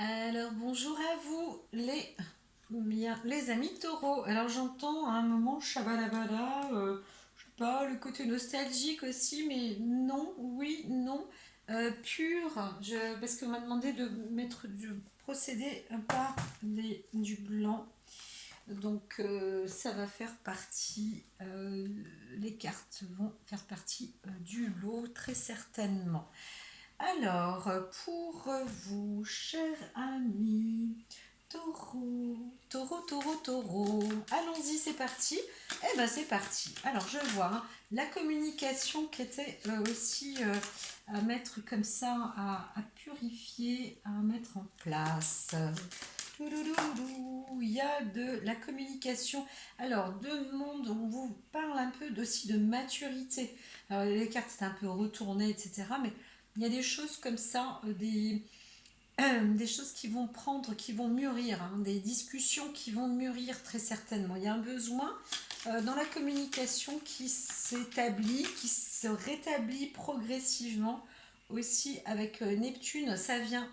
Alors bonjour à vous les amis taureaux. Alors j'entends à un moment chabalabala, je sais pas, le côté nostalgique aussi, mais non, oui, non, pur. Parce qu'on m'a demandé de mettre du procédé par du blanc. Donc ça va faire partie, les cartes vont faire partie du lot très certainement. Alors, pour vous, chers amis, taureau, taureau, taureau, taureau, allons-y, c'est parti. Eh ben, c'est parti. Alors, je vois la communication qui était aussi à mettre comme ça, à purifier, à mettre en place. Il y a de la communication. Alors, deux mondes, on vous parle un peu aussi de maturité. Alors, les cartes, c'est un peu retourné, etc. Mais il y a des choses comme ça, des choses qui vont prendre, qui vont mûrir, hein, des discussions qui vont mûrir très certainement. Il y a un besoin dans la communication qui s'établit, qui se rétablit progressivement aussi avec Neptune. Ça vient,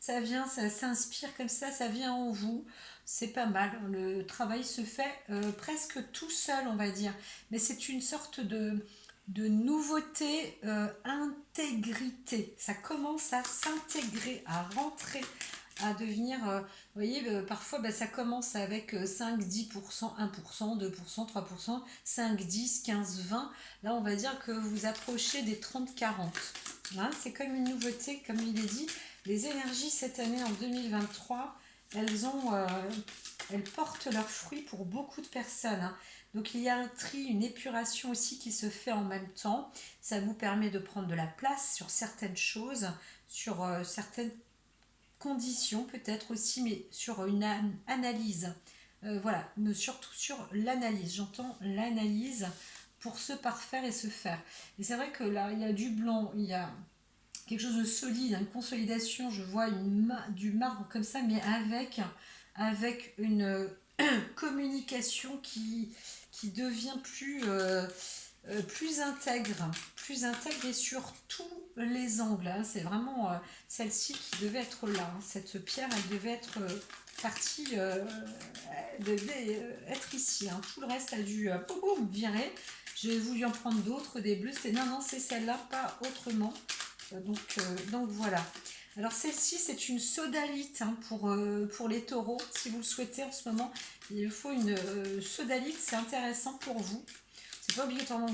ça s'inspire comme ça vient en vous. C'est pas mal. Le travail se fait presque tout seul, on va dire. Mais c'est une sorte de nouveauté, intégrité. Ça commence à s'intégrer, à rentrer, à devenir, vous voyez, parfois ça commence avec 5, 10%, 1%, 2%, 3%, 5, 10, 15, 20. Là, on va dire que vous approchez des 30, 40. Hein, c'est comme une nouveauté, comme il est dit. Les énergies cette année en 2023, elles portent leurs fruits pour beaucoup de personnes. Hein. Donc il y a un tri, une épuration aussi qui se fait en même temps. Ça vous permet de prendre de la place sur certaines choses, sur certaines conditions peut-être aussi, mais sur une analyse. Voilà, mais surtout sur l'analyse. J'entends l'analyse pour se parfaire et se faire. Et c'est vrai que là, il y a du blanc, il y a quelque chose de solide, une consolidation. Je vois du marbre comme ça, mais avec une communication qui devient plus intègre et sur tous les angles. Hein. C'est vraiment celle-ci qui devait être là. Hein. Cette pierre, elle devait être partie, elle devait être ici. Hein. Tout le reste a dû virer. J'ai voulu en prendre d'autres, des bleus. C'est non, non, c'est celle-là, pas autrement. Donc voilà. Alors celle-ci, c'est une sodalite hein, pour les taureaux. Si vous le souhaitez en ce moment, il faut une sodalite, c'est intéressant pour vous. C'est pas obligatoirement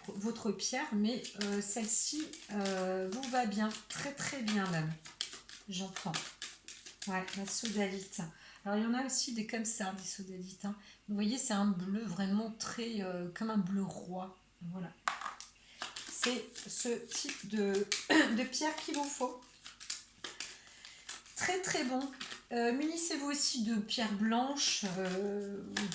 votre pierre, mais celle-ci vous va bien, très très bien même. J'entends. Ouais, la sodalite. Alors il y en a aussi des comme ça, des sodalites. Hein. Vous voyez, c'est un bleu vraiment très comme un bleu roi. Voilà. C'est ce type de pierre qu'il vous faut. Très très bon. Munissez-vous aussi de pierres blanches,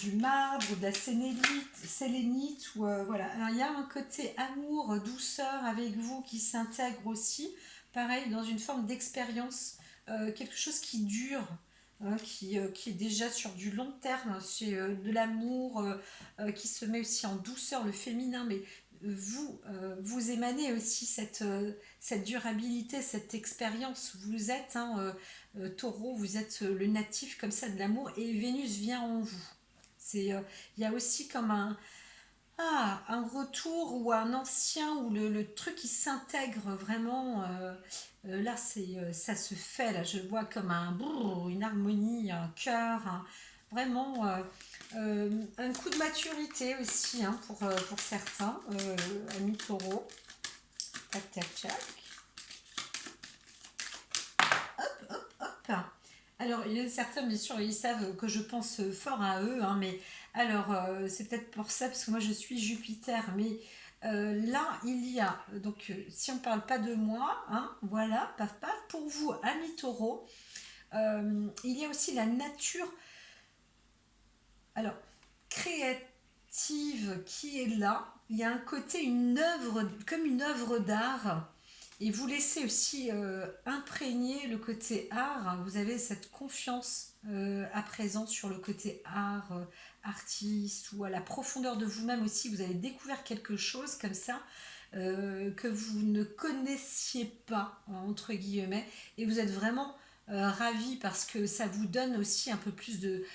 du marbre, de la sélénite. Voilà. Alors, il y a un côté amour, douceur avec vous qui s'intègre aussi. Pareil, dans une forme d'expérience, quelque chose qui dure. Hein, qui est déjà sur du long terme, c'est de l'amour qui se met aussi en douceur, le féminin, mais vous émanez aussi cette durabilité, cette expérience. Vous êtes taureau, vous êtes le natif comme ça de l'amour et Vénus vient en vous. Il y a aussi comme un retour ou un ancien où le truc qui s'intègre vraiment. Là, ça se fait. Là, je vois comme une harmonie, un cœur, vraiment un coup de maturité aussi hein, pour certains amis taureaux. Tac, tac, tac. Hop. Alors, il y a certains, bien sûr, ils savent que je pense fort à eux, hein, mais alors, c'est peut-être pour ça, parce que moi je suis Jupiter, mais là, il y a, donc, si on ne parle pas de moi, hein, voilà, paf paf, pour vous, amis taureaux, il y a aussi la nature, alors, créative qui est là. Il y a un côté, une œuvre, comme une œuvre d'art. Et vous laissez aussi imprégner le côté art. Vous avez cette confiance à présent sur le côté art, artiste, ou à la profondeur de vous-même aussi. Vous avez découvert quelque chose comme ça que vous ne connaissiez pas, entre guillemets. Et vous êtes vraiment ravie parce que ça vous donne aussi un peu plus de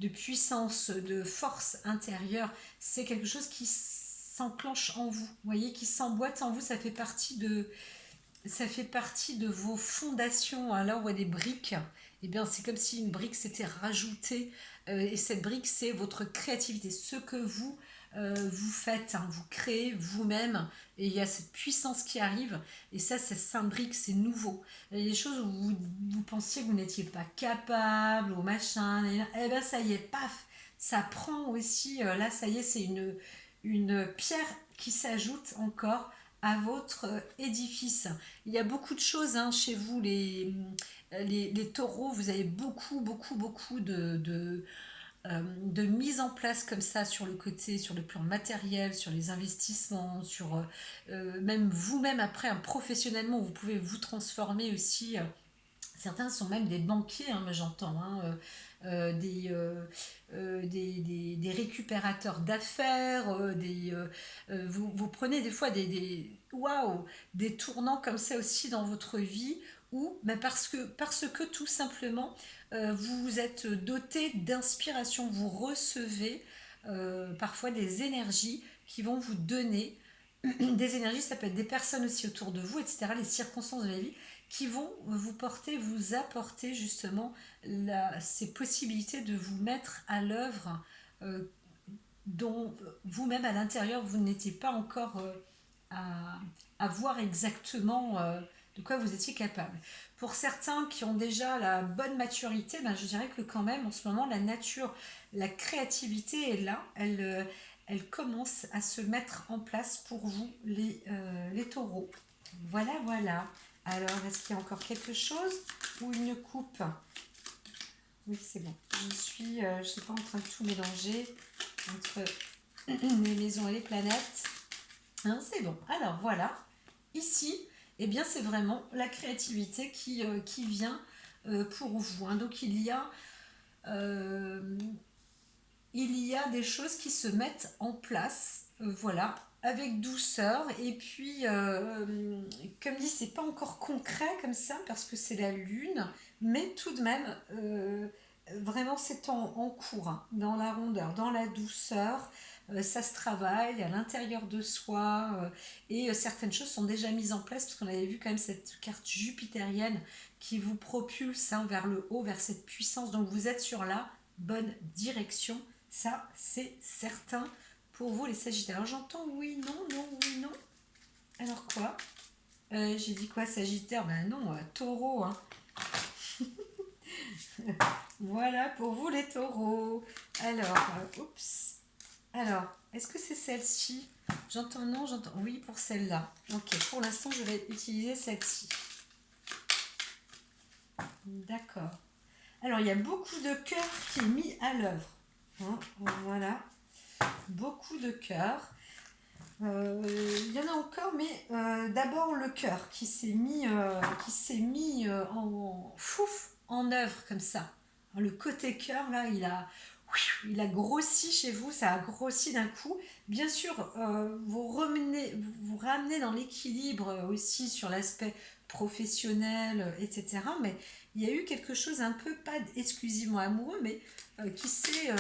puissance, de force intérieure. C'est quelque chose qui s'enclenche en vous, vous voyez, qui s'emboîte en vous. Ça fait partie de vos fondations, hein, là où il y a des briques. Eh bien, c'est comme si une brique s'était rajoutée. Et cette brique, c'est votre créativité, ce que vous faites, hein, vous créez vous-même. Et il y a cette puissance qui arrive. Et ça s'imbrique, c'est nouveau. Il y a des choses où vous pensiez que vous n'étiez pas capable, ou machin. Et bien, ça y est, paf, ça prend aussi. Là, ça y est, c'est une pierre qui s'ajoute encore à votre édifice. Il y a beaucoup de choses, hein, chez vous, les taureaux. Vous avez beaucoup, beaucoup, beaucoup de mise en place comme ça sur le côté, sur le plan matériel, sur les investissements, sur même vous-même après, hein, professionnellement, vous pouvez vous transformer aussi. Certains sont même des banquiers, hein, j'entends, hein, des récupérateurs d'affaires, vous prenez des fois waouh, des tournants comme ça aussi dans votre vie, ou mais parce que tout simplement vous vous êtes doté d'inspiration, vous recevez parfois des énergies qui vont vous donner des énergies, ça peut être des personnes aussi autour de vous, etc., les circonstances de la vie qui vont vous porter, vous apporter justement ces possibilités de vous mettre à l'œuvre euh, dont vous-même à l'intérieur vous n'étiez pas encore à, à voir exactement de quoi vous étiez capable. Pour certains qui ont déjà la bonne maturité, ben, je dirais que quand même en ce moment la nature, la créativité est là, elle commence à se mettre en place pour vous les taureaux. Voilà, voilà. Alors, est-ce qu'il y a encore quelque chose ou une coupe? Oui, c'est bon. Je ne suis pas en train de tout mélanger entre les maisons et les planètes. Hein, c'est bon. Alors, voilà. Ici, eh bien, c'est vraiment la créativité qui vient pour vous, hein. Donc, euh, il y a des choses qui se mettent en place, voilà, avec douceur. Et puis, comme dit, c'est pas encore concret comme ça parce que c'est la lune, mais tout de même, vraiment, c'est en cours, hein, dans la rondeur, dans la douceur. Ça se travaille à l'intérieur de soi, et certaines choses sont déjà mises en place parce qu'on avait vu quand même cette carte jupitérienne qui vous propulse, hein, vers le haut, vers cette puissance. Donc vous êtes sur la bonne direction, ça, c'est certain pour vous, les Sagittaires. Alors, j'entends oui, non, non, oui, non. Alors quoi? J'ai dit quoi, Sagittaire? Ben non, taureau, hein. Voilà pour vous, les taureaux. Alors, oups. Alors, est-ce que c'est celle-ci? J'entends non, j'entends oui pour celle-là. Ok, pour l'instant, je vais utiliser celle-ci. D'accord. Alors, il y a beaucoup de cœur qui est mis à l'œuvre, hein, voilà. Beaucoup de cœur. Il y en a encore, mais d'abord le cœur qui s'est mis en œuvre comme ça. Alors, le côté cœur, là, il a grossi chez vous, ça a grossi d'un coup. Bien sûr, vous ramenez dans l'équilibre aussi sur l'aspect professionnel, etc. Mais il y a eu quelque chose un peu, pas exclusivement amoureux, mais qui s'est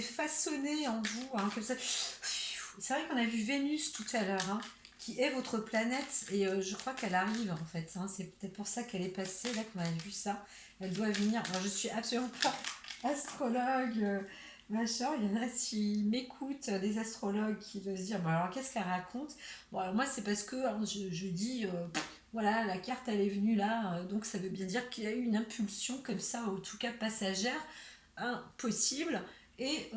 façonné en vous, hein, comme ça. C'est vrai qu'on a vu Vénus tout à l'heure, hein, qui est votre planète, et je crois qu'elle arrive en fait, hein. C'est peut-être pour ça qu'elle est passée, là qu'on a vu ça. Elle doit venir. Alors je suis absolument pas astrologue, machin. Il y en a qui m'écoutent, des astrologues qui doivent se dire, bon, alors qu'est-ce qu'elle raconte? Bon, alors moi c'est parce que, hein, je dis, voilà, la carte elle est venue là, donc ça veut bien dire qu'il y a eu une impulsion comme ça, en tout cas passagère, possible, et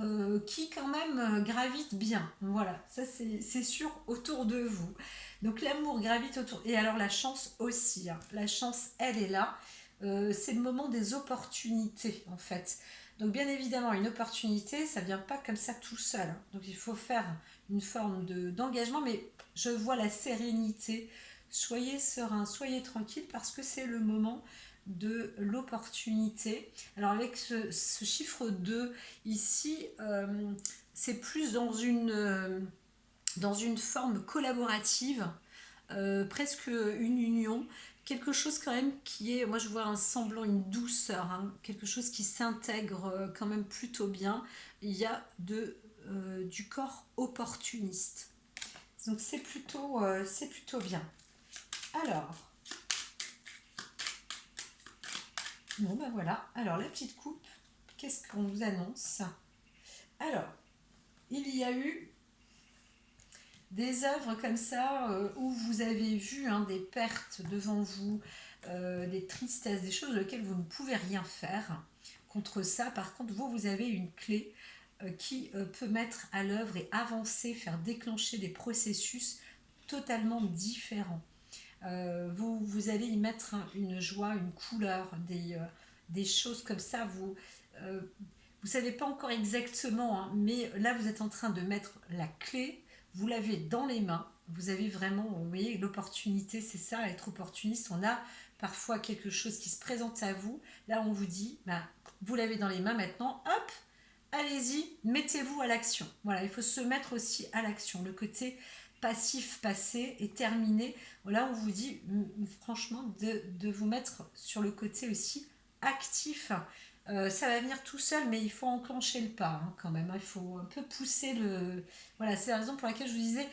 qui quand même gravite bien. Voilà, ça c'est sûr autour de vous. Donc l'amour gravite autour. Et alors la chance aussi, hein. La chance, elle est là. C'est le moment des opportunités en fait. Donc bien évidemment, une opportunité, ça vient pas comme ça tout seul, hein. Donc il faut faire une forme d'engagement, mais je vois la sérénité. Soyez serein, soyez tranquille parce que c'est le moment de l'opportunité. Alors avec ce chiffre 2 ici, c'est plus dans une forme collaborative, presque une union quelque chose quand même qui est, moi je vois un semblant, une douceur, hein, quelque chose qui s'intègre quand même plutôt bien. Il y a du corps opportuniste. Donc c'est plutôt bien. Alors, bon ben voilà. Alors la petite coupe, qu'est-ce qu'on vous annonce? Alors, il y a eu des œuvres comme ça où vous avez vu hein, des pertes devant vous, des tristesses, des choses auxquelles vous ne pouvez rien faire. Contre ça, par contre, vous avez une clé qui peut mettre à l'œuvre et avancer, faire déclencher des processus totalement différents. Vous allez y mettre hein, une joie, une couleur, des choses comme ça. Vous savez pas encore exactement, hein, mais là vous êtes en train de mettre la clé, vous l'avez dans les mains, vous avez vraiment, vous voyez, l'opportunité, c'est ça, être opportuniste, on a parfois quelque chose qui se présente à vous, là on vous dit, bah, vous l'avez dans les mains maintenant, hop, allez-y, mettez-vous à l'action. Voilà, il faut se mettre aussi à l'action, le côté passif passé est terminé. Là on vous dit franchement de vous mettre sur le côté aussi actif. Ça va venir tout seul, mais il faut enclencher le pas hein, quand même. Il faut un peu pousser le. Voilà, c'est la raison pour laquelle je vous disais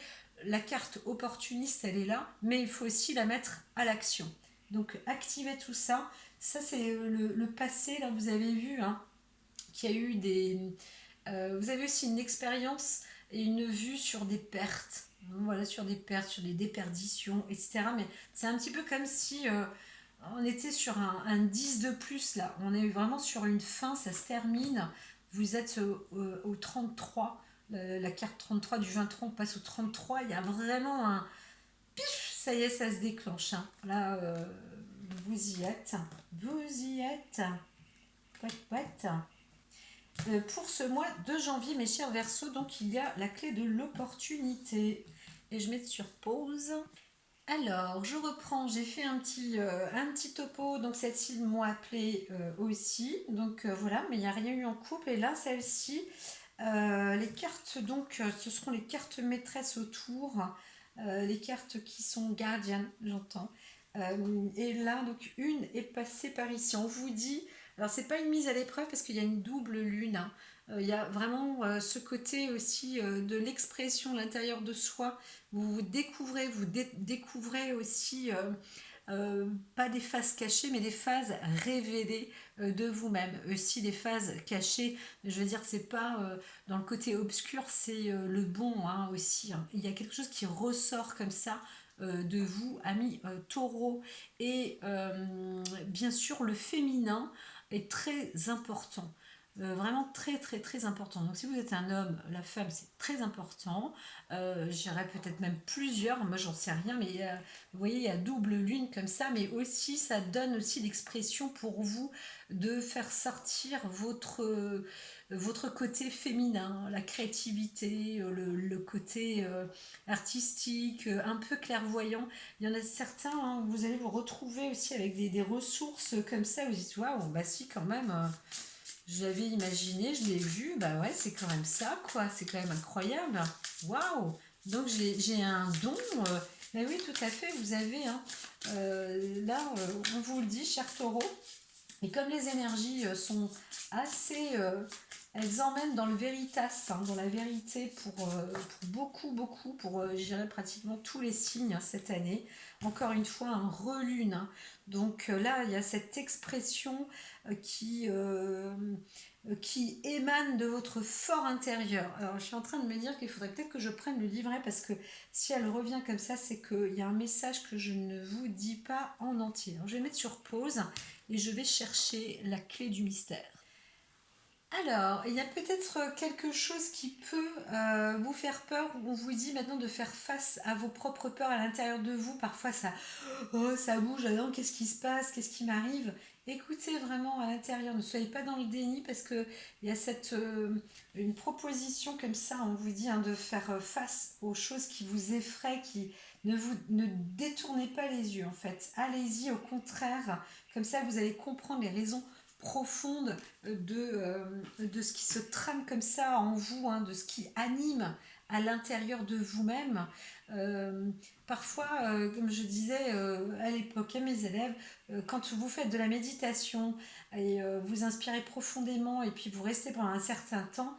la carte opportuniste, elle est là, mais il faut aussi la mettre à l'action. Donc activez tout ça. Ça, c'est le passé. Là, vous avez vu hein, qu'il y a eu des. Vous avez aussi une expérience et une vue sur des pertes. Voilà, sur des pertes, sur des déperditions, etc. Mais c'est un petit peu comme si on était sur un 10 de plus là. On est vraiment sur une fin, ça se termine. Vous êtes au 33, la carte 33 du 23, on passe au 33. Il y a vraiment un pif, ça y est, ça se déclenche. Hein. Là, vous y êtes. Vous y êtes. Pouet, pouet. Pour ce mois de janvier, mes chers Verseaux, donc il y a la clé de l'opportunité. Et je mets sur pause. Alors, je reprends, j'ai fait un petit topo, donc celle-ci m'ont appelé aussi, donc voilà, mais il n'y a rien eu en couple, et là, celle-ci, les cartes, donc, ce seront les cartes maîtresses autour, les cartes qui sont gardiennes, j'entends, et là, donc, une est passée par ici, on vous dit, alors c'est pas une mise à l'épreuve parce qu'il y a une double lune, hein. Il y a vraiment ce côté aussi de l'expression, l'intérieur de soi, vous vous découvrez, découvrez aussi, pas des phases cachées, mais des phases révélées de vous-même. Aussi des phases cachées, je veux dire, c'est pas dans le côté obscur, c'est le bon hein, aussi. Hein. Il y a quelque chose qui ressort comme ça de vous, amis taureaux. Et bien sûr, le féminin est très important. Vraiment très très très important. Donc si vous êtes un homme, la femme c'est très important. J'irais peut-être même plusieurs, moi j'en sais rien, mais vous voyez il y a double lune comme ça, mais aussi ça donne aussi l'expression pour vous de faire sortir votre côté féminin, la créativité, le côté artistique, un peu clairvoyant. Il y en a certains, hein, vous allez vous retrouver aussi avec des ressources comme ça, vous dites waouh, bah si quand même. Je l'avais imaginé, je l'ai vu, bah ouais, c'est quand même ça, quoi. C'est quand même incroyable. Waouh! Donc j'ai un don. Mais oui, tout à fait, vous avez. Hein, là, on vous le dit, cher taureau. Et comme les énergies sont assez. Elles emmènent dans le veritas, hein, dans la vérité pour beaucoup, beaucoup, pour, je dirais, pratiquement tous les signes hein, cette année. Encore une fois, un relune. Hein. Donc là, il y a cette expression qui émane de votre fort intérieur. Alors, je suis en train de me dire qu'il faudrait peut-être que je prenne le livret parce que si elle revient comme ça, c'est qu'il y a un message que je ne vous dis pas en entier. Alors, je vais mettre sur pause et je vais chercher la clé du mystère. Alors, il y a peut-être quelque chose qui peut vous faire peur, où on vous dit maintenant de faire face à vos propres peurs à l'intérieur de vous. Parfois, ça bouge, non, qu'est-ce qui se passe, qu'est-ce qui m'arrive? Écoutez vraiment à l'intérieur, ne soyez pas dans le déni parce qu'il y a une proposition comme ça, on vous dit hein, de faire face aux choses qui vous effraient, qui ne détournez pas les yeux en fait. Allez-y au contraire, comme ça vous allez comprendre les raisons profondes de ce qui se trame comme ça en vous, hein, de ce qui anime à l'intérieur de vous-même. Euh, Parfois, comme je disais à l'époque à mes élèves, quand vous faites de la méditation et vous inspirez profondément et puis vous restez pendant un certain temps,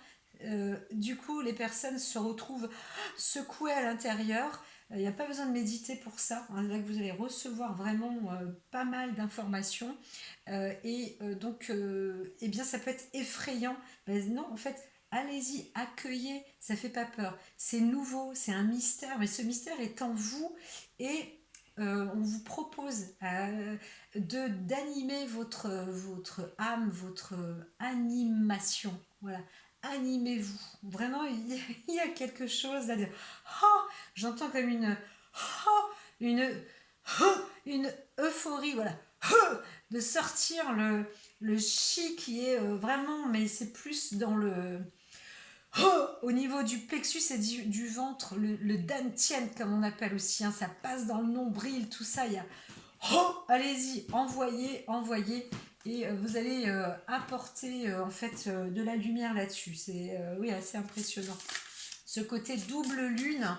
du coup, les personnes se retrouvent secouées à l'intérieur. Il n'y a pas besoin de méditer pour ça. Hein. Là que vous allez recevoir vraiment pas mal d'informations. Eh bien, ça peut être effrayant. Mais non, en fait, allez-y, accueillez. Ça fait pas peur. C'est nouveau, c'est un mystère, mais ce mystère est en vous et on vous propose d'animer votre âme, votre animation. Voilà. Animez-vous. Vraiment, il y a quelque chose là. Oh, j'entends comme une, une euphorie, voilà. De sortir le chi qui est vraiment, mais c'est plus dans le au niveau du plexus et du ventre, le dantian comme on appelle aussi, hein, ça passe dans le nombril, tout ça, il y a allez-y, envoyez, envoyez et vous allez apporter en fait de la lumière là-dessus. C'est oui, assez impressionnant. Ce côté double lune,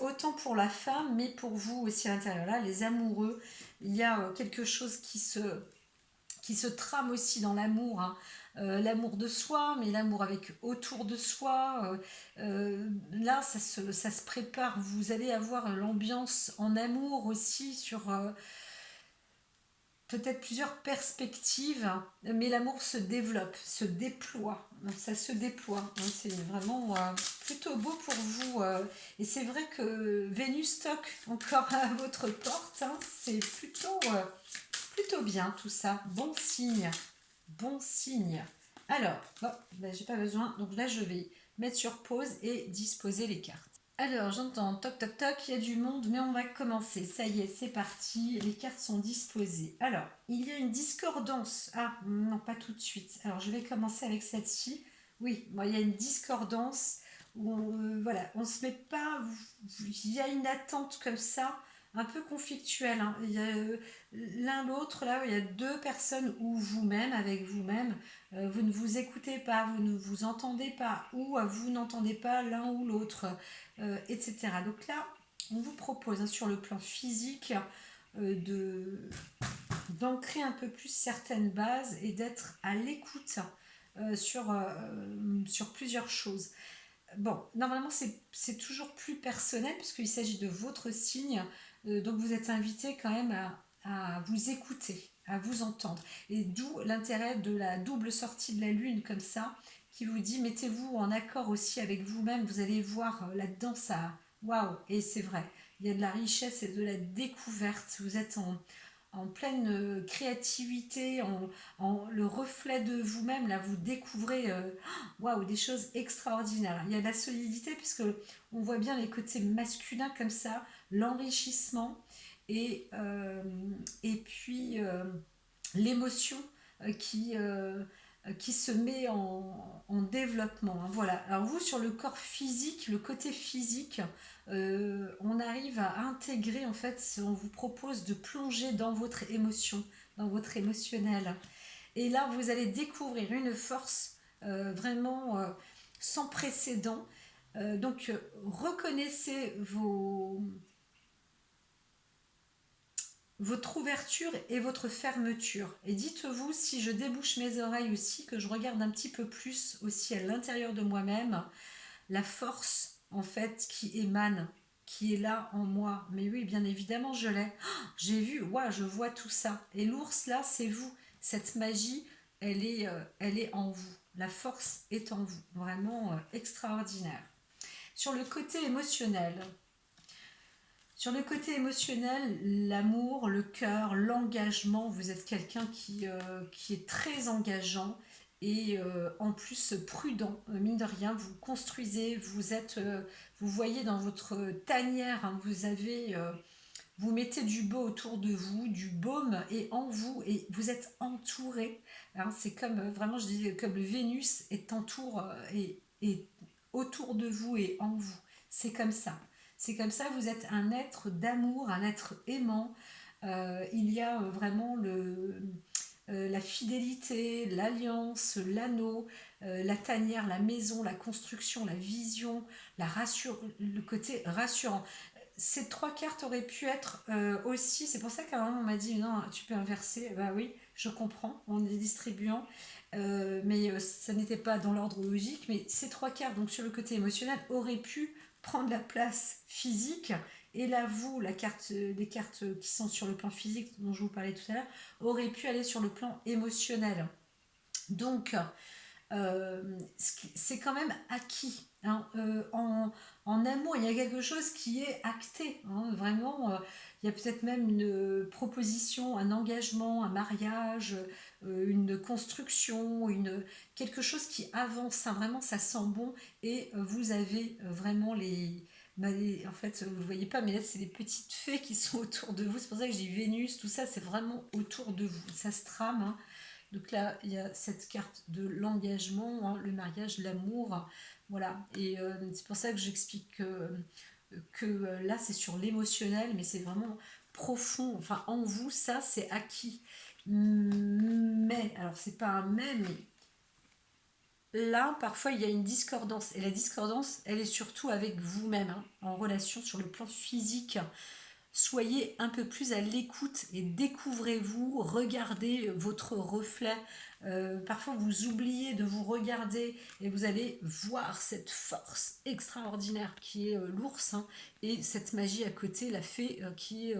autant pour la femme, mais pour vous aussi à l'intérieur. Là, les amoureux, il y a quelque chose qui se trame aussi dans l'amour, hein. L'amour de soi, mais l'amour avec autour de soi. Là, ça se prépare. Vous allez avoir l'ambiance en amour aussi sur peut-être plusieurs perspectives, mais l'amour se développe, se déploie. Ça se déploie. Hein. C'est vraiment plutôt beau pour vous. Et c'est vrai que Vénus toque encore à votre porte. Hein. C'est plutôt bien tout ça. Bon signe. Bon signe. Alors, bon, ben, j'ai pas besoin. Donc là, je vais mettre sur pause et disposer les cartes. Alors, j'entends toc toc toc, il y a du monde, mais on va commencer. Ça y est, c'est parti. Les cartes sont disposées. Alors, il y a une discordance. Ah, non, pas tout de suite. Alors, je vais commencer avec celle-ci. Oui, bon, il y a une discordance où voilà, on se met pas. Il y a une attente comme ça, un peu conflictuelle. Hein. Il y a l'un l'autre, là, il y a deux personnes ou vous-même, avec vous-même. Vous ne vous écoutez pas, vous ne vous entendez pas, ou vous n'entendez pas l'un ou l'autre, etc. Donc là, on vous propose hein, sur le plan physique d'ancrer un peu plus certaines bases et d'être à l'écoute sur plusieurs choses. Bon, normalement, c'est toujours plus personnel puisqu'il s'agit de votre signe. Donc, vous êtes invité quand même à vous écouter, à vous entendre. Et d'où l'intérêt de la double sortie de la Lune comme ça, qui vous dit, mettez-vous en accord aussi avec vous-même. Vous allez voir là-dedans, ça... Waouh. Et c'est vrai, il y a de la richesse et de la découverte. Vous êtes en pleine créativité, le reflet de vous-même, là vous découvrez waouh, des choses extraordinaires. Il y a de la solidité puisque on voit bien les côtés masculins comme ça, l'enrichissement et puis l'émotion qui se met en développement. Hein. Voilà. Alors vous, sur le corps physique, le côté physique, on arrive à intégrer, en fait, on vous propose de plonger dans votre émotion, dans votre émotionnel. Et là, vous allez découvrir une force vraiment sans précédent. Donc, reconnaissez votre ouverture et votre fermeture. Et dites-vous, si je débouche mes oreilles aussi, que je regarde un petit peu plus aussi à l'intérieur de moi-même, la force en fait qui émane, qui est là en moi. Mais oui, bien évidemment, je l'ai. Oh, j'ai vu, ouais, je vois tout ça. Et l'ours là, c'est vous. Cette magie, elle est en vous. La force est en vous. Vraiment extraordinaire. Sur le côté émotionnel, l'amour, le cœur, l'engagement, vous êtes quelqu'un qui est très engageant et en plus prudent. Mine de rien, vous construisez, vous voyez dans votre tanière, hein, vous mettez du beau autour de vous, du baume et en vous, et vous êtes entouré. Hein, c'est comme, vraiment, je dis, comme Vénus est autour de vous et en vous. C'est comme ça. C'est comme ça, vous êtes un être d'amour, un être aimant. Il y a vraiment la fidélité, l'alliance, l'anneau, la tanière, la maison, la construction, la vision, le côté rassurant. Ces trois cartes auraient pu être aussi, c'est pour ça qu'à un moment on m'a dit non, tu peux inverser. Bah oui, je comprends, on est distribuant, mais ça n'était pas dans l'ordre logique. Mais ces trois cartes, donc sur le côté émotionnel, auraient pu prendre la place physique. Et là, vous, les cartes qui sont sur le plan physique dont je vous parlais tout à l'heure, auraient pu aller sur le plan émotionnel. Donc, c'est quand même acquis. Hein. En amour, il y a quelque chose qui est acté. Hein. Vraiment, il y a peut-être même une proposition, un engagement, un mariage, une construction, quelque chose qui avance. Hein. Vraiment, ça sent bon. Et vous avez vraiment en fait, vous ne le voyez pas, mais là, c'est les petites fées qui sont autour de vous. C'est pour ça que je dis Vénus, tout ça, c'est vraiment autour de vous. Ça se trame. Hein. Donc là, il y a cette carte de l'engagement, hein, le mariage, l'amour, voilà. Et c'est pour ça que j'explique que là, c'est sur l'émotionnel, mais c'est vraiment profond. Enfin, en vous, ça, c'est acquis. Mais, alors c'est pas un mais là, parfois, il y a une discordance. Et la discordance, elle est surtout avec vous-même, hein, en relation sur le plan physique. Soyez un peu plus à l'écoute et découvrez-vous, regardez votre reflet. Parfois vous oubliez de vous regarder et vous allez voir cette force extraordinaire qui est l'ours, hein, et cette magie à côté, la fée, qui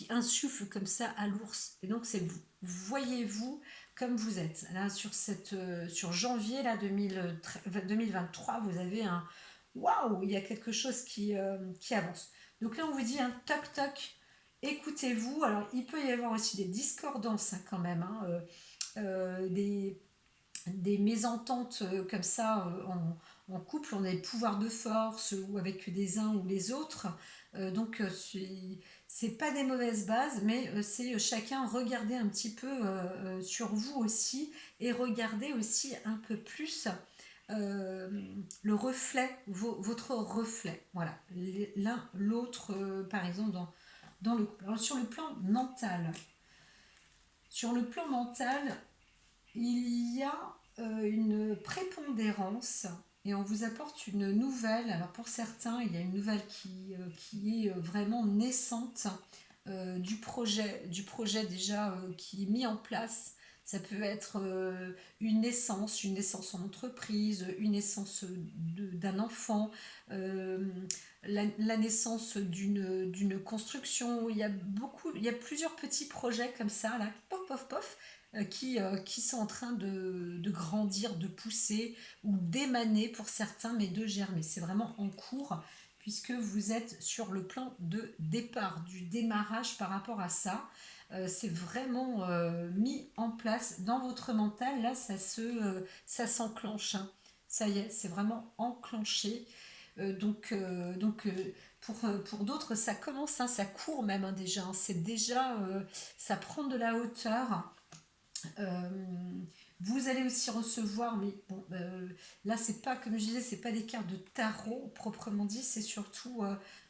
insuffle comme ça à l'ours. Et donc c'est vous. Voyez-vous comme vous êtes. Là, sur janvier là, 2023, vous avez un waouh, il y a quelque chose qui avance. Donc là, on vous dit un toc toc, écoutez-vous. Alors, il peut y avoir aussi des discordances, hein, quand même, hein, des mésententes comme ça, en couple. On a des pouvoirs de force ou avec des uns ou les autres. Donc, c'est pas des mauvaises bases, mais c'est chacun regarder un petit peu sur vous aussi et regarder aussi un peu plus euh, le reflet, votre reflet, voilà, l'un, l'autre, par exemple, dans le couple. Alors, sur le plan mental, il y a une prépondérance et on vous apporte une nouvelle. Alors, pour certains, il y a une nouvelle qui est vraiment naissante du projet déjà qui est mis en place. Ça peut être une naissance en entreprise, une naissance d'un enfant, euh, la naissance d'une construction. Il y a plusieurs petits projets comme ça, là, pof, pof, pof, qui sont en train de grandir, de pousser ou d'émaner pour certains, mais de germer. C'est vraiment en cours puisque vous êtes sur le plan de départ, du démarrage par rapport à ça. C'est vraiment mis en place dans votre mental. Là, ça s'enclenche. Hein. Ça y est, c'est vraiment enclenché. Pour d'autres, ça commence, hein, ça court même, hein, déjà. Hein. C'est déjà, ça prend de la hauteur. Euh, Vous allez aussi recevoir, mais bon, là c'est pas, comme je disais, c'est pas des cartes de tarot proprement dit, c'est surtout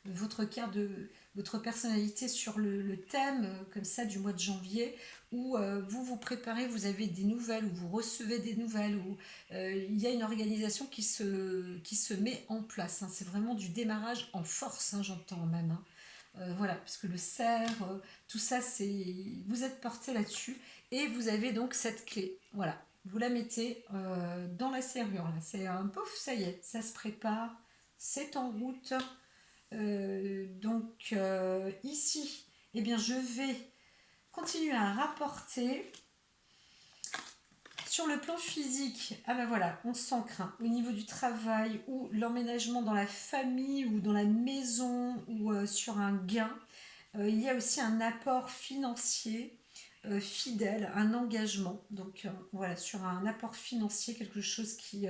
votre carte de votre personnalité sur le thème comme ça du mois de janvier où vous vous préparez, vous avez des nouvelles, ou vous recevez des nouvelles, ou il y a une organisation qui se met en place. Hein. C'est vraiment du démarrage en force, hein, j'entends même. Hein. Voilà, parce que le cerf, tout ça, vous êtes porté là-dessus et vous avez donc cette clé. Voilà, vous la mettez dans la serrure. Là, c'est un pouf, ça y est, ça se prépare, c'est en route. Ici, eh bien, je vais continuer à rapporter. Sur le plan physique, ah ben voilà, on s'ancre au niveau du travail ou l'emménagement dans la famille ou dans la maison ou sur un gain. Il y a aussi un apport financier fidèle, un engagement. Donc voilà, sur un apport financier, quelque chose qui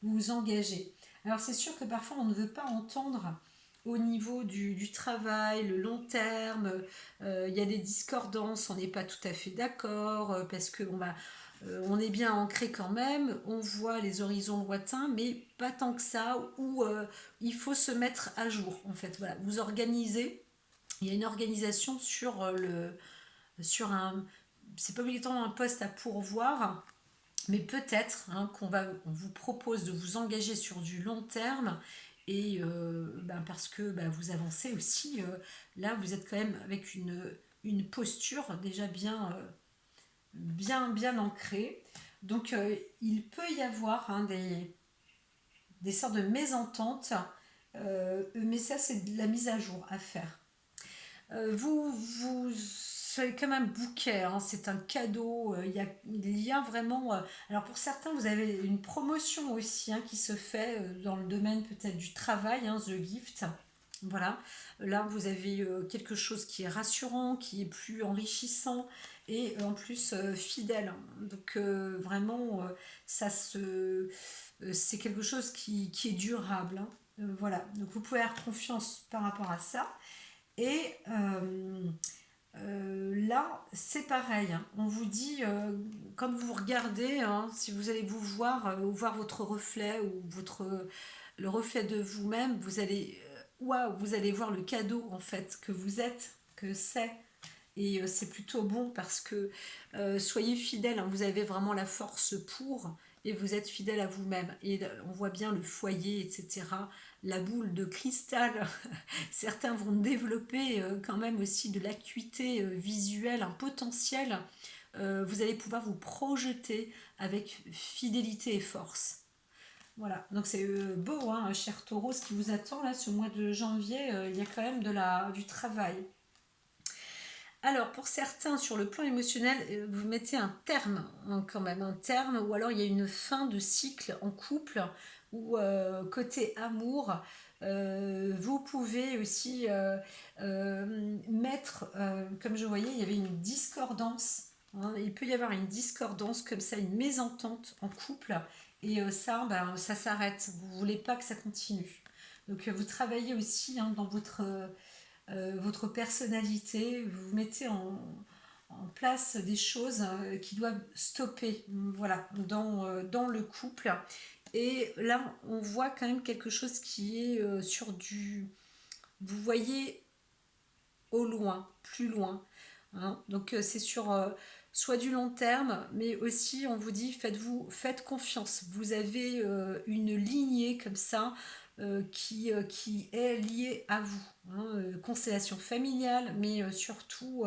vous engagez. Alors c'est sûr que parfois on ne veut pas entendre au niveau du travail, le long terme, il y a des discordances, on n'est pas tout à fait d'accord, parce que on est bien ancré quand même, on voit les horizons lointains, mais pas tant que ça, où il faut se mettre à jour en fait. Voilà, vous organisez, il y a une organisation sur un c'est pas obligatoirement un poste à pourvoir, mais peut-être hein, on vous propose de vous engager sur du long terme et ben, parce que ben, vous avancez aussi. Là, vous êtes quand même avec une posture déjà bien ancrée. Donc, il peut y avoir hein, des sortes de mésententes, mais ça, c'est de la mise à jour à faire. Vous c'est comme un bouquet, hein, c'est un cadeau. Il y a vraiment. Alors pour certains, vous avez une promotion aussi hein, qui se fait dans le domaine peut-être du travail, hein, The Gift. Voilà, là vous avez quelque chose qui est rassurant, qui est plus enrichissant et en plus fidèle. Donc vraiment, c'est quelque chose qui est durable, hein. Voilà, donc vous pouvez avoir confiance par rapport à ça. Et là, c'est pareil, hein. On vous dit, quand vous regardez, hein, si vous allez vous voir, ou voir votre reflet, ou le reflet de vous-même, waouh, vous allez voir le cadeau, en fait, que vous êtes, que c'est. Et c'est plutôt bon parce que soyez fidèle, hein, vous avez vraiment la force pour et vous êtes fidèle à vous-même. Et on voit bien le foyer, etc. La boule de cristal. Certains vont développer quand même aussi de l'acuité visuelle, un potentiel. Vous allez pouvoir vous projeter avec fidélité et force. Voilà, donc c'est beau, hein, cher Taureau, ce qui vous attend là, ce mois de janvier, il y a quand même du travail. Alors, pour certains, sur le plan émotionnel, vous mettez un terme, hein, quand même, un terme, ou alors il y a une fin de cycle en couple, ou côté amour, vous pouvez aussi mettre, comme je voyais, il y avait une discordance, hein, il peut y avoir une discordance comme ça, une mésentente en couple, et ça, ben, ça s'arrête, vous ne voulez pas que ça continue. Donc vous travaillez aussi hein, dans votre personnalité, vous mettez en place des choses qui doivent stopper voilà, dans le couple. Et là, on voit quand même quelque chose qui est sur du... Vous voyez au loin, plus loin. Hein. Donc c'est sur soit du long terme, mais aussi on vous dit faites confiance. Vous avez une lignée comme ça qui est liée à vous. Hein. Constellation familiale, mais surtout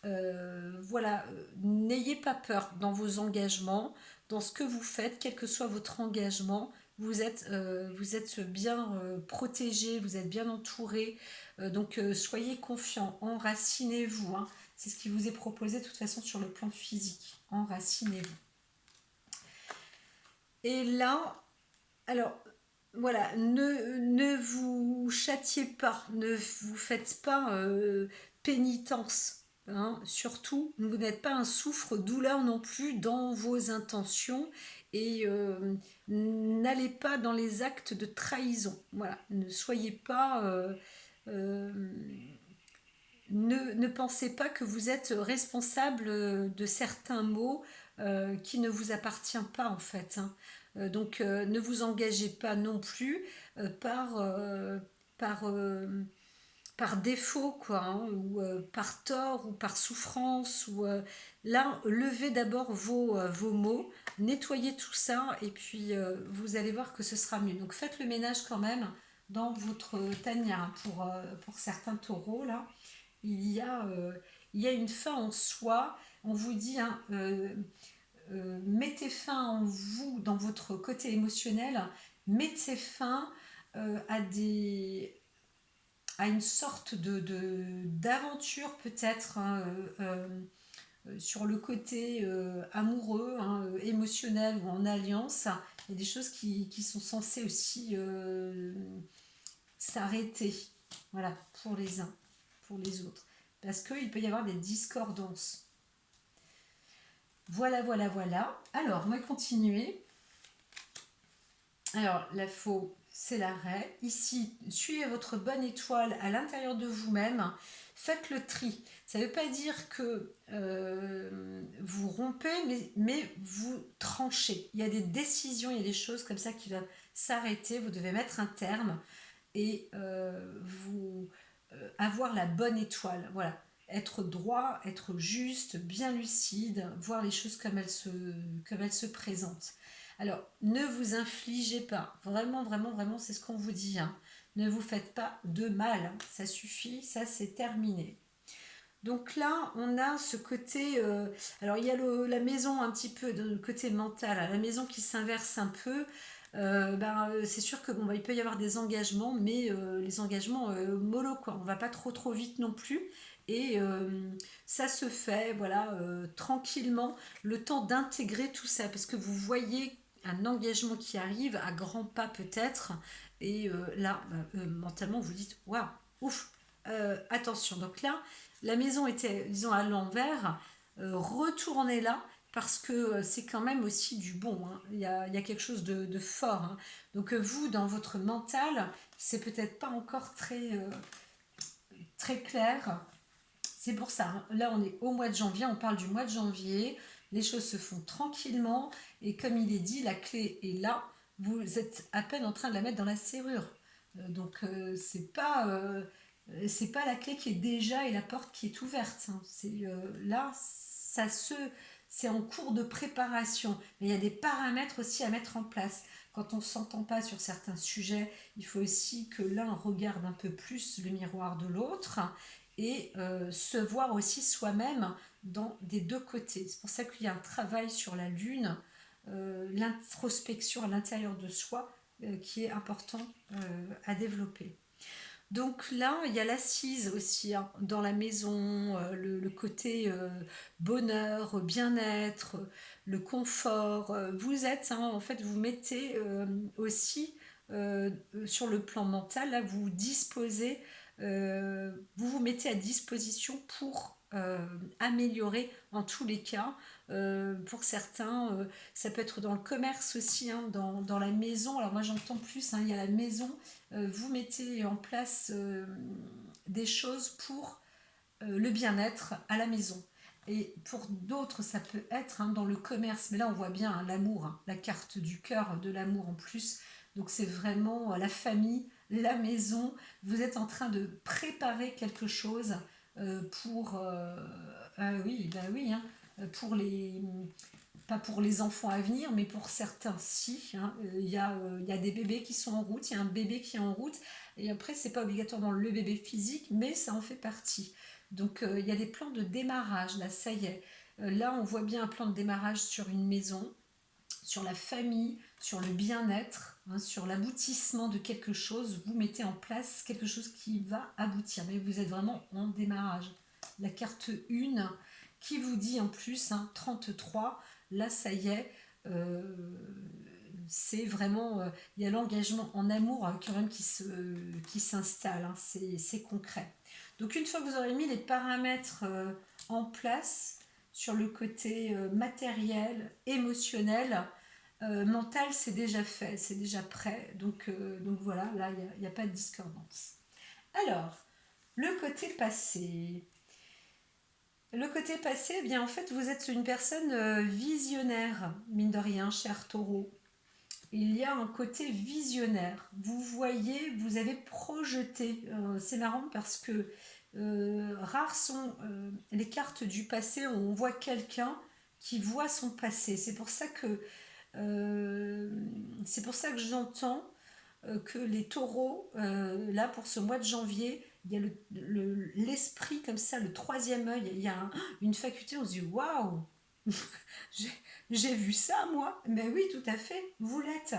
voilà, n'ayez pas peur dans vos engagements, dans ce que vous faites, quel que soit votre engagement. Vous êtes bien protégé, vous êtes bien entouré. Donc soyez confiants, enracinez-vous. Hein. C'est ce qui vous est proposé de toute façon sur le plan physique. Enracinez-vous. Et là, alors voilà, ne vous châtiez pas, ne vous faites pas pénitence. Hein. Surtout, vous n'êtes pas un souffre-douleur non plus dans vos intentions et n'allez pas dans les actes de trahison. Voilà, ne soyez pas euh, ne pensez pas que vous êtes responsable de certains maux qui ne vous appartiennent pas en fait. Hein. Donc ne vous engagez pas non plus par, par défaut quoi, hein, ou par tort ou par souffrance. Là, levez d'abord vos maux, nettoyez tout ça et puis vous allez voir que ce sera mieux. Donc faites le ménage quand même dans votre tanière hein, pour certains taureaux là il y a, euh, il y a une fin en soi. On vous dit, hein, mettez fin en vous, dans votre côté émotionnel, mettez fin à une sorte d'aventure peut-être hein, sur le côté amoureux, hein, émotionnel ou en alliance. Il y a des choses qui sont censées aussi s'arrêter, voilà, pour les uns, pour les autres. Parce qu'il peut y avoir des discordances. Voilà. Alors, on va continuer. Alors, la faux, c'est l'arrêt. Ici, suivez votre bonne étoile à l'intérieur de vous-même. Faites le tri. Ça ne veut pas dire que vous rompez, mais vous tranchez. Il y a des décisions, il y a des choses comme ça qui doivent s'arrêter. Vous devez mettre un terme et vous avoir la bonne étoile. Voilà. être droit, être juste, bien lucide, voir les choses comme elles se présentent. Alors, ne vous infligez pas, vraiment, vraiment, vraiment, c'est ce qu'on vous dit, hein. Ne vous faites pas de mal, hein. Ça suffit, ça c'est terminé. Donc là, on a ce côté. Alors, il y a la maison un petit peu, de côté mental, hein, la maison qui s'inverse un peu. C'est sûr que bon, il peut y avoir des engagements, mais les engagements mollo, quoi. On va pas trop trop vite non plus. Et ça se fait, voilà, tranquillement, le temps d'intégrer tout ça, parce que vous voyez un engagement qui arrive à grands pas peut-être, et là, mentalement, vous dites, waouh, ouf, attention. Donc là, la maison était, disons, à l'envers, retournez-la parce que c'est quand même aussi du bon, hein. Il y a quelque chose de fort, hein. Donc vous, dans votre mental, c'est peut-être pas encore très clair. C'est pour ça, hein. Là, on est au mois de janvier, on parle du mois de janvier. Les choses se font tranquillement. Et comme il est dit, la clé est là. Vous êtes à peine en train de la mettre dans la serrure. C'est pas la clé qui est déjà et la porte qui est ouverte, hein. Là, c'est en cours de préparation. Mais il y a des paramètres aussi à mettre en place. Quand on ne s'entend pas sur certains sujets, il faut aussi que l'un regarde un peu plus le miroir de l'autre et se voir aussi soi-même des deux côtés. C'est pour ça qu'il y a un travail sur la lune, l'introspection à l'intérieur de soi qui est important à développer. Donc là, il y a l'assise aussi, hein, dans la maison, le côté bonheur, bien-être, le confort. Vous êtes, hein, en fait, vous mettez aussi sur le plan mental, là, vous disposez, vous vous mettez à disposition pour améliorer en tous les cas. Pour certains, ça peut être dans le commerce aussi, hein, dans la maison. Alors moi j'entends plus, hein, il y a la maison, vous mettez en place des choses pour le bien-être à la maison. Et pour d'autres, ça peut être, hein, dans le commerce, mais là on voit bien, hein, l'amour, hein, la carte du cœur de l'amour en plus. Donc c'est vraiment la famille, la maison. Vous êtes en train de préparer quelque chose pour... oui, bah oui, hein, pour les, pas pour les enfants à venir, mais pour certains, si, hein. Il y a des bébés qui sont en route, il y a un bébé qui est en route, et après, c'est pas obligatoirement le bébé physique, mais ça en fait partie. Donc, il y a des plans de démarrage, là, ça y est. Là, on voit bien un plan de démarrage sur une maison, sur la famille, sur le bien-être, hein, sur l'aboutissement de quelque chose. Vous mettez en place quelque chose qui va aboutir, mais vous êtes vraiment en démarrage. La carte 1 qui vous dit en plus, hein, 33, là ça y est, euh, c'est vraiment, il y a l'engagement en amour quand même qui s'installe, hein. C'est concret. Donc une fois que vous aurez mis les paramètres en place sur le côté matériel, émotionnel, mental, c'est déjà fait, c'est déjà prêt. Donc voilà, là, il n'y a pas de discordance. Alors, le côté passé. Le côté passé, eh bien en fait, vous êtes une personne visionnaire, mine de rien, cher taureau. Il y a un côté visionnaire. Vous voyez, vous avez projeté. C'est marrant parce que rares sont les cartes du passé où on voit quelqu'un qui voit son passé. C'est pour ça que j'entends que les taureaux, là pour ce mois de janvier, il y a l'esprit comme ça, le troisième œil, il y a une faculté, on se dit waouh, j'ai j'ai vu ça moi. Mais oui, tout à fait, vous l'êtes.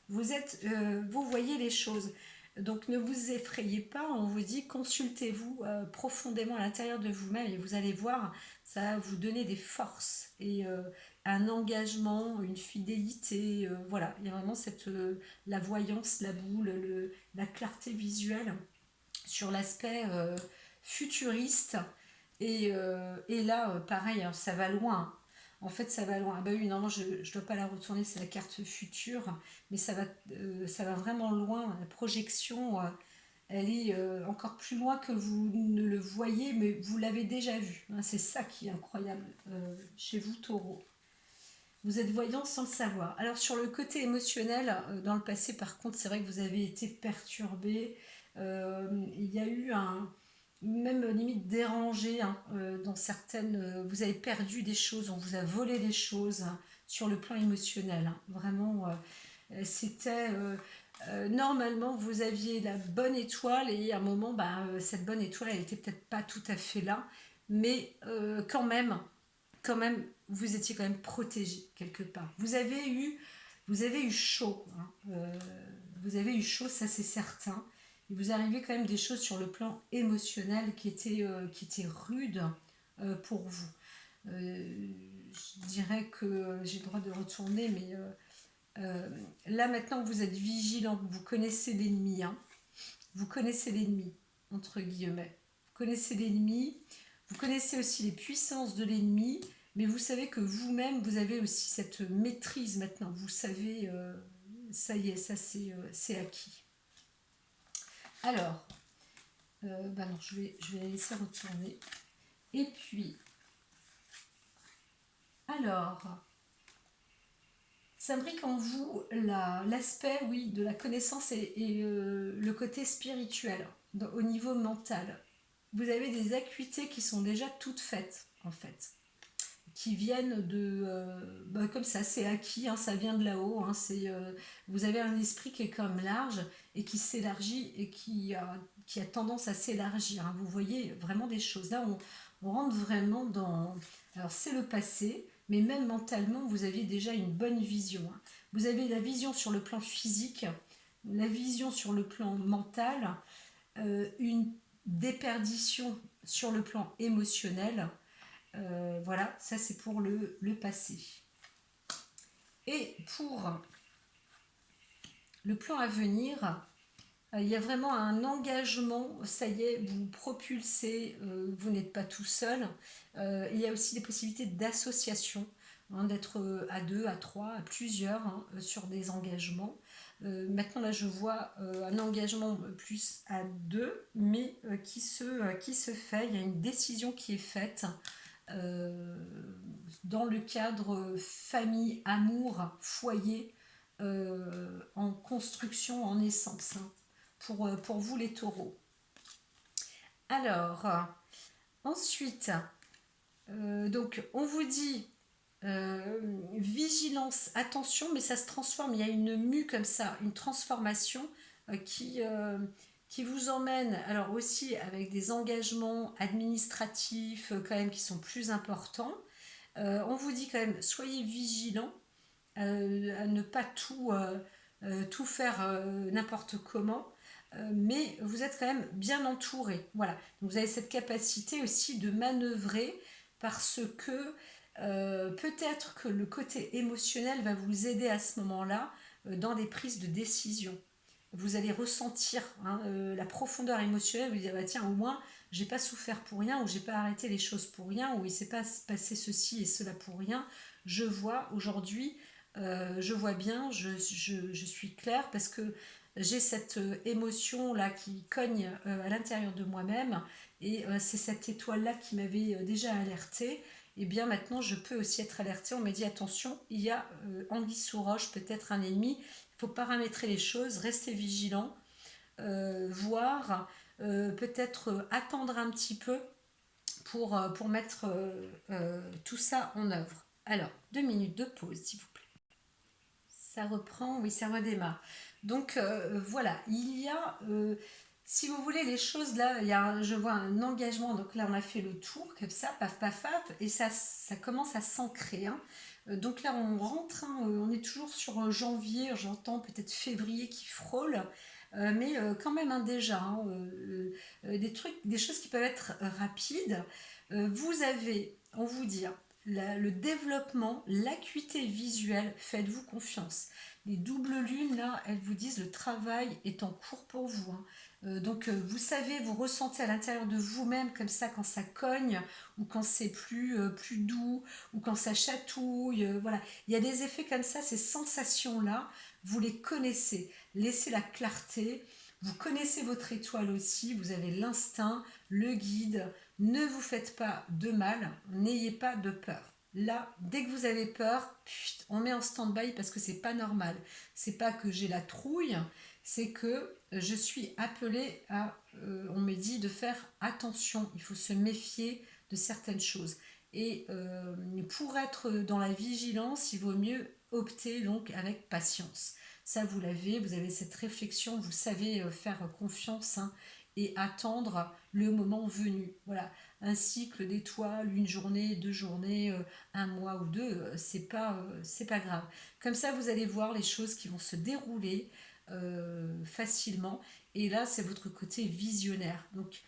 Vous voyez les choses. Donc ne vous effrayez pas, on vous dit consultez-vous profondément à l'intérieur de vous-même et vous allez voir, ça va vous donner des forces et un engagement, une fidélité. Voilà, il y a vraiment la voyance, la boule, la clarté visuelle sur l'aspect futuriste. Et là, pareil, hein, ça va loin. En fait, ça va loin. Ah bah oui, non, je ne dois pas la retourner, c'est la carte future, mais ça va vraiment loin. La projection, elle est encore plus loin que vous ne le voyez, mais vous l'avez déjà vu, hein. C'est ça qui est incroyable chez vous, taureau. Vous êtes voyant sans le savoir. Alors sur le côté émotionnel, dans le passé, par contre, c'est vrai que vous avez été perturbé. Il y a eu même limite dérangé, hein, dans certaines... vous avez perdu des choses, on vous a volé des choses, hein, sur le plan émotionnel, hein. Vraiment, c'était... normalement, vous aviez la bonne étoile et à un moment, bah, cette bonne étoile, elle était peut-être pas tout à fait là, mais quand même, vous étiez quand même protégé quelque part. Vous avez eu chaud, hein, vous avez eu chaud, ça c'est certain. Il vous arrivait quand même des choses sur le plan émotionnel qui étaient rudes, pour vous. Je dirais que j'ai le droit de retourner, mais là maintenant que vous êtes vigilant, vous connaissez l'ennemi, hein, vous connaissez l'ennemi, entre guillemets. Vous connaissez l'ennemi, vous connaissez aussi les puissances de l'ennemi, mais vous savez que vous-même, vous avez aussi cette maîtrise maintenant. Vous savez, ça y est, ça c'est acquis. Alors, bah non, je vais la laisser retourner. Et puis, alors, s'imbrique en vous l'aspect, oui, de la connaissance et le côté spirituel, au niveau mental. Vous avez des acuités qui sont déjà toutes faites, en fait, qui viennent de... bah, comme ça, c'est acquis, hein, ça vient de là-haut. Hein, vous avez un esprit qui est comme large et qui s'élargit et qui a tendance à s'élargir. Hein. Vous voyez vraiment des choses. Là, on rentre vraiment dans... Alors, c'est le passé, mais même mentalement, vous aviez déjà une bonne vision. Hein. Vous avez la vision sur le plan physique, la vision sur le plan mental, une déperdition sur le plan émotionnel. Voilà, ça c'est pour le passé. Et pour le plan à venir, il y a vraiment un engagement, ça y est, vous propulsez, vous n'êtes pas tout seul. Il y a aussi des possibilités d'association, hein, d'être à deux, à trois, à plusieurs, hein, sur des engagements. Maintenant là je vois un engagement plus à deux, mais qui se fait, il y a une décision qui est faite euh, dans le cadre famille, amour, foyer, en construction, en essence, hein, pour vous les taureaux. Alors, ensuite, donc on vous dit vigilance, attention, mais ça se transforme, il y a une mue comme ça, une transformation qui vous emmène, alors aussi avec des engagements administratifs quand même qui sont plus importants. On vous dit quand même, soyez vigilants à ne pas tout faire n'importe comment, mais vous êtes quand même bien entouré. Voilà. Donc vous avez cette capacité aussi de manœuvrer parce que peut-être que le côté émotionnel va vous aider à ce moment-là dans des prises de décision. Vous allez ressentir, hein, la profondeur émotionnelle, vous dire bah, tiens, au moins j'ai pas souffert pour rien, ou j'ai pas arrêté les choses pour rien, ou il s'est pas passé ceci et cela pour rien. Je vois aujourd'hui, je vois bien, je suis claire parce que j'ai cette émotion là qui cogne à l'intérieur de moi-même et c'est cette étoile là qui m'avait déjà alertée. Et bien maintenant je peux aussi être alertée. On me dit attention, il y a anguille sous roche, peut-être un ennemi. Il faut paramétrer les choses, rester vigilant, voir, peut-être attendre un petit peu pour mettre tout ça en œuvre. Alors, 2 minutes de pause, s'il vous plaît. Ça reprend, oui, ça redémarre. Donc voilà, il y a, si vous voulez, les choses là, je vois un engagement. Donc là, on a fait le tour comme ça, paf, paf, paf, et ça commence à s'ancrer. Hein. Donc là, on rentre, hein, on est toujours sur janvier, j'entends peut-être février qui frôle, mais quand même hein, déjà, hein, des trucs, des choses qui peuvent être rapides. Vous avez, on vous dit, hein, le développement, l'acuité visuelle, faites-vous confiance. Les doubles lunes, là, elles vous disent le travail est en cours pour vous. Hein. Donc, vous savez, vous ressentez à l'intérieur de vous-même comme ça quand ça cogne, ou quand c'est plus doux, ou quand ça chatouille. Voilà, il y a des effets comme ça, ces sensations-là, vous les connaissez. Laissez la clarté. Vous connaissez votre étoile aussi, vous avez l'instinct, le guide. Ne vous faites pas de mal, n'ayez pas de peur. Là, dès que vous avez peur, on met en stand-by parce que c'est pas normal. C'est pas que j'ai la trouille, c'est que je suis appelée à, on me dit de faire attention, il faut se méfier de certaines choses. Et pour être dans la vigilance, il vaut mieux opter donc avec patience. Ça, vous l'avez, vous avez cette réflexion, vous savez faire confiance, hein, et attendre le moment venu. Voilà, un cycle d'étoiles, une journée, 2 journées, un mois ou deux, c'est pas grave. Comme ça, vous allez voir les choses qui vont se dérouler facilement. Et là, c'est votre côté visionnaire. Donc,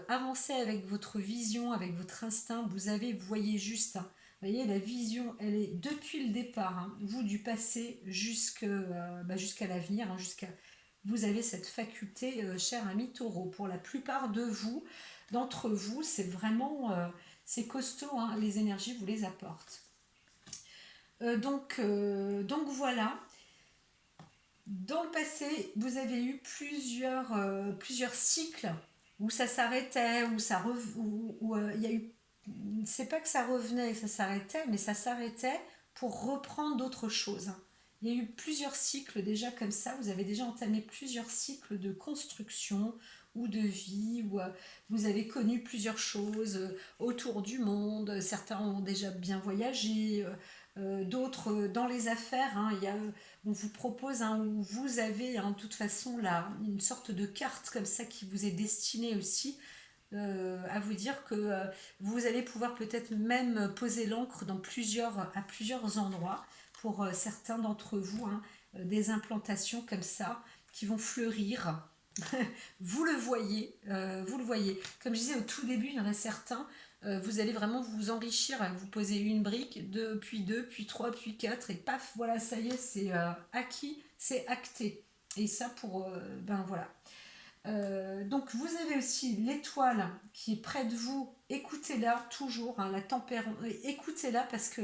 avancez avec votre vision, avec votre instinct. Vous voyez juste, hein. Vous voyez, la vision, elle est depuis le départ, hein, vous du passé jusqu'à l'avenir, hein, vous avez cette faculté, cher ami taureau. Pour la plupart d'entre vous, c'est vraiment, c'est costaud, hein, les énergies vous les apportent. Donc voilà, dans le passé, vous avez eu plusieurs cycles où ça s'arrêtait, il y a eu. C'est pas que ça revenait et ça s'arrêtait, mais ça s'arrêtait pour reprendre d'autres choses. Il y a eu plusieurs cycles déjà comme ça. Vous avez déjà entamé plusieurs cycles de construction ou de vie, où vous avez connu plusieurs choses autour du monde. Certains ont déjà bien voyagé, d'autres dans les affaires, hein. On vous propose, hein, où vous avez, hein, de toute façon là une sorte de carte comme ça qui vous est destinée aussi, à vous dire que vous allez pouvoir peut-être même poser l'encre à plusieurs endroits pour certains d'entre vous, hein, des implantations comme ça qui vont fleurir. Vous le voyez. Comme je disais au tout début, il y en a certains, vous allez vraiment vous enrichir. Vous posez une brique, deux, puis trois, puis quatre, et paf, voilà, ça y est, c'est acquis, c'est acté. Et ça pour, ben voilà. Donc vous avez aussi l'étoile qui est près de vous, écoutez-la toujours, hein, la tempérance, écoutez-la parce que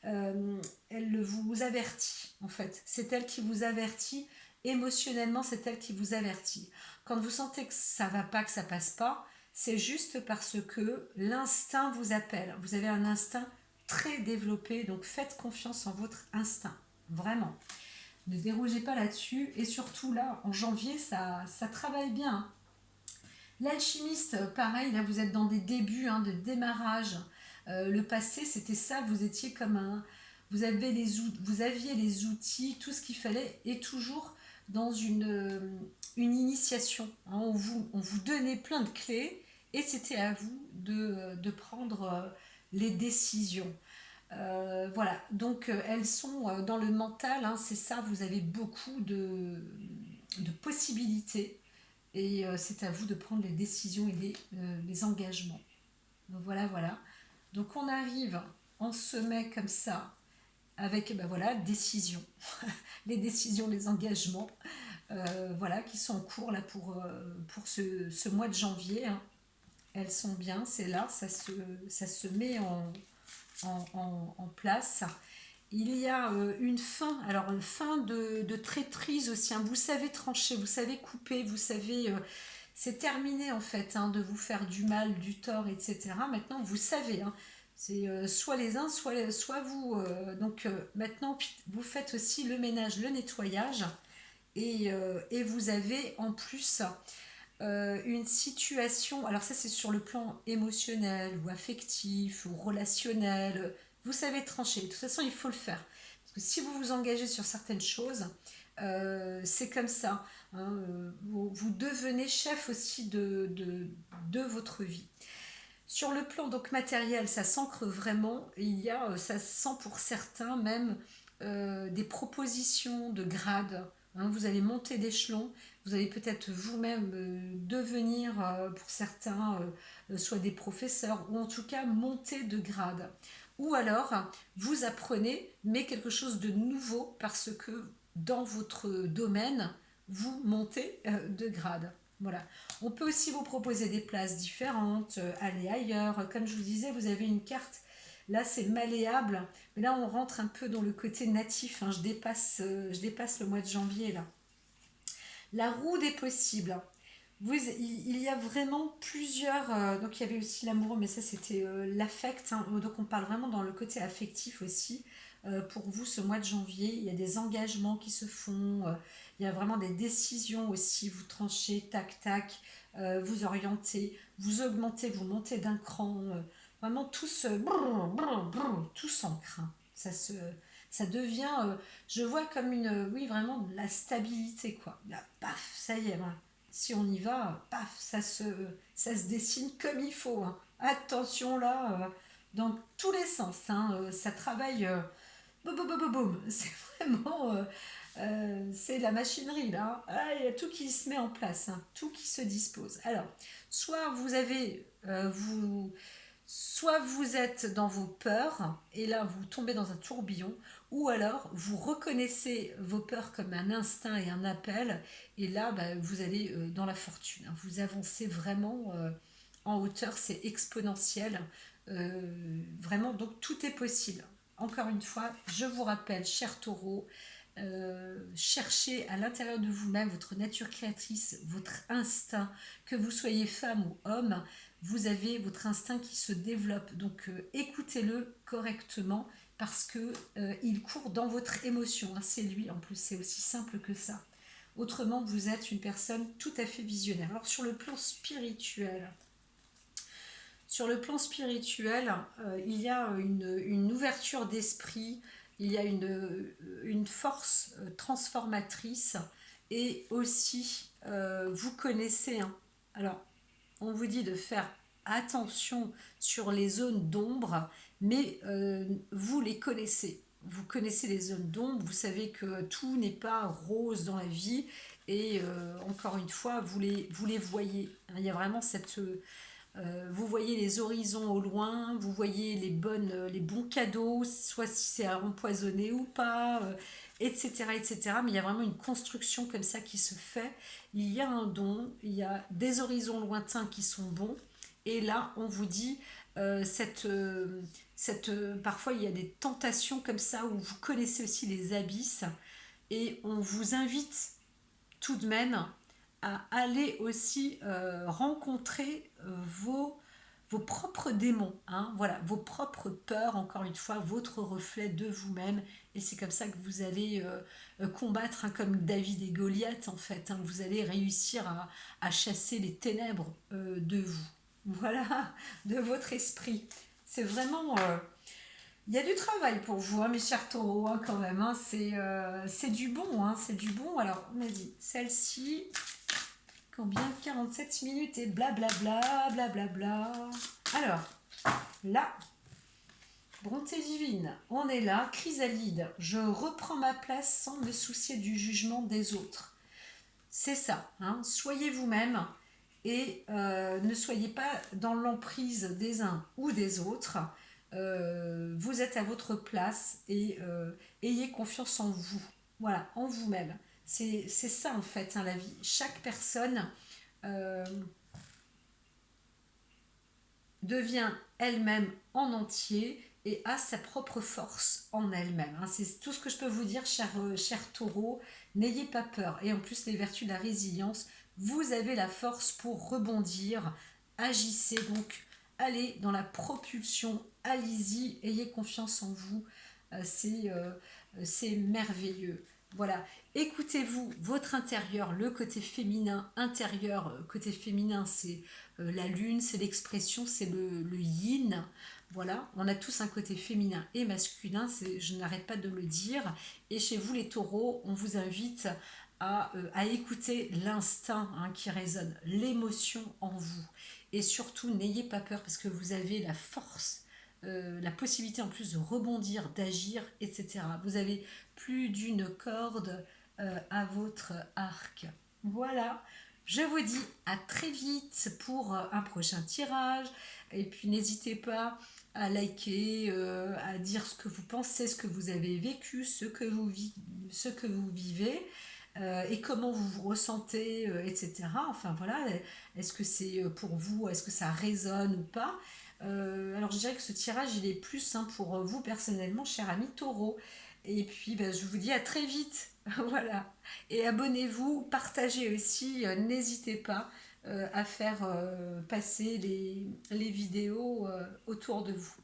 elle vous avertit en fait, c'est elle qui vous avertit émotionnellement, c'est elle qui vous avertit. Quand vous sentez que ça va pas, que ça passe pas, c'est juste parce que l'instinct vous appelle. Vous avez un instinct très développé, donc faites confiance en votre instinct, vraiment. Ne dérogez pas là-dessus. Et surtout là, en janvier, ça travaille bien. L'alchimiste, pareil, là vous êtes dans des débuts, hein, de démarrage. Le passé, c'était ça, vous étiez comme un... vous aviez les outils, tout ce qu'il fallait, et toujours dans une initiation, hein. On vous donnait plein de clés, et c'était à vous de prendre les décisions. Voilà, donc elles sont dans le mental, hein, c'est ça, vous avez beaucoup de possibilités et c'est à vous de prendre les décisions et les engagements. Donc voilà, voilà. Donc on arrive, on se met comme ça avec, ben voilà, décisions, les décisions, les engagements, voilà, qui sont en cours là pour ce mois de janvier, hein. Elles sont bien, c'est là, ça se met en place. Il y a une fin, alors une fin de traîtrise aussi, hein. Vous savez trancher, vous savez couper, vous savez... c'est terminé en fait, hein, de vous faire du mal, du tort, etc. Maintenant, vous savez, hein, c'est soit les uns, soit vous. Donc maintenant, vous faites aussi le ménage, le nettoyage. Et vous avez en plus une situation, alors ça c'est sur le plan émotionnel ou affectif ou relationnel, vous savez trancher, de toute façon il faut le faire. Parce que si vous vous engagez sur certaines choses, c'est comme ça, hein, vous devenez chef aussi de votre vie. Sur le plan donc matériel, ça s'ancre vraiment, ça sent pour certains même des propositions de grades, hein. Vous allez monter d'échelon, vous allez peut-être vous-même devenir, pour certains, soit des professeurs, ou en tout cas monter de grade. Ou alors, vous apprenez, mais quelque chose de nouveau, parce que dans votre domaine, vous montez de grade. Voilà. On peut aussi vous proposer des places différentes, aller ailleurs. Comme je vous disais, vous avez une carte. Là, c'est malléable. Mais là, on rentre un peu dans le côté natif, hein. Je dépasse le mois de janvier, là. La roue des possibles. Il y a vraiment plusieurs... donc, il y avait aussi l'amour, mais ça, c'était l'affect, hein. Donc, on parle vraiment dans le côté affectif aussi. pour vous ce mois de janvier. Il y a des engagements qui se font, il y a vraiment des décisions aussi. Vous tranchez, tac, tac, vous orientez, vous augmentez, vous montez d'un cran. Vraiment tout se... tout s'ancre, hein. Ça devient, je vois comme une, oui, vraiment de la stabilité, quoi. Là, paf, ça y est, voilà. Si on y va, paf, ça se dessine comme il faut, hein. Attention là, dans tous les sens, hein, ça travaille, boum, boum, boum, boum, boum. C'est vraiment, c'est la machinerie là. Ah, il y a tout qui se met en place, hein, tout qui se dispose. Alors, soit vous avez, soit vous êtes dans vos peurs et là vous tombez dans un tourbillon, ou alors vous reconnaissez vos peurs comme un instinct et un appel, et là bah, vous allez dans la fortune, hein. Vous avancez vraiment en hauteur, c'est exponentiel. Vraiment, donc tout est possible. Encore une fois, je vous rappelle, cher taureau, cherchez à l'intérieur de vous-même votre nature créatrice, votre instinct, que vous soyez femme ou homme, vous avez votre instinct qui se développe. Donc écoutez-le correctement parce que il court dans votre émotion, hein. C'est lui en plus, c'est aussi simple que ça. Autrement, vous êtes une personne tout à fait visionnaire. Alors sur le plan spirituel, il y a une ouverture d'esprit, il y a une force transformatrice, et aussi, vous connaissez, hein. Alors, on vous dit de faire attention sur les zones d'ombre, mais vous les connaissez. Vous connaissez les zones d'ombre, vous savez que tout n'est pas rose dans la vie, et encore une fois, vous les voyez. Il y a vraiment vous voyez les horizons au loin, vous voyez les bons cadeaux, soit si c'est empoisonné ou pas, etc., etc. Mais il y a vraiment une construction comme ça qui se fait. Il y a un don, il y a des horizons lointains qui sont bons. Et là, on vous dit, parfois il y a des tentations comme ça où vous connaissez aussi les abysses. Et on vous invite tout de même à aller aussi rencontrer vos propres démons, hein, voilà, vos propres peurs, encore une fois, votre reflet de vous-même. Et c'est comme ça que vous allez combattre, hein, comme David et Goliath, en fait, hein. Vous allez réussir à chasser les ténèbres de vous. Voilà, de votre esprit. C'est vraiment... il y a du travail pour vous, hein, mes chers taureaux, hein, quand même, hein. C'est du bon, hein, c'est du bon. Alors, on a dit, celle-ci, combien? 47 minutes et blablabla, blablabla. Alors, là, bonté divine, on est là, chrysalide, je reprends ma place sans me soucier du jugement des autres. C'est ça, hein, soyez vous-même et ne soyez pas dans l'emprise des uns ou des autres. Vous êtes à votre place et ayez confiance en vous. Voilà, en vous-même. C'est ça en fait, hein, la vie. Chaque personne euh, devient elle-même en entier et a sa propre force en elle-même, hein. C'est tout ce que je peux vous dire, cher taureau. N'ayez pas peur. Et en plus, les vertus de la résilience, vous avez la force pour rebondir. Agissez donc, allez dans la propulsion, allez-y, ayez confiance en vous. C'est merveilleux. Voilà, écoutez-vous, votre intérieur, le côté féminin intérieur. Côté féminin, c'est la lune, c'est l'expression, c'est le yin. Voilà, on a tous un côté féminin et masculin, je n'arrête pas de le dire. Et chez vous les taureaux, on vous invite à écouter l'instinct, hein, qui résonne, l'émotion en vous. Et surtout, n'ayez pas peur parce que vous avez la force, la possibilité en plus de rebondir, d'agir, etc. Vous avez plus d'une corde à votre arc. Voilà, je vous dis à très vite pour un prochain tirage. Et puis n'hésitez pas à liker, à dire ce que vous pensez, ce que vous avez vécu, ce que vous vivez. Et comment vous vous ressentez, etc. Enfin voilà, est-ce que c'est pour vous, est-ce que ça résonne ou pas? Alors je dirais que ce tirage il est plus, hein, pour vous personnellement, cher ami taureau. Et puis ben, je vous dis à très vite. Voilà. Et abonnez-vous, partagez aussi, n'hésitez pas à faire passer les vidéos autour de vous.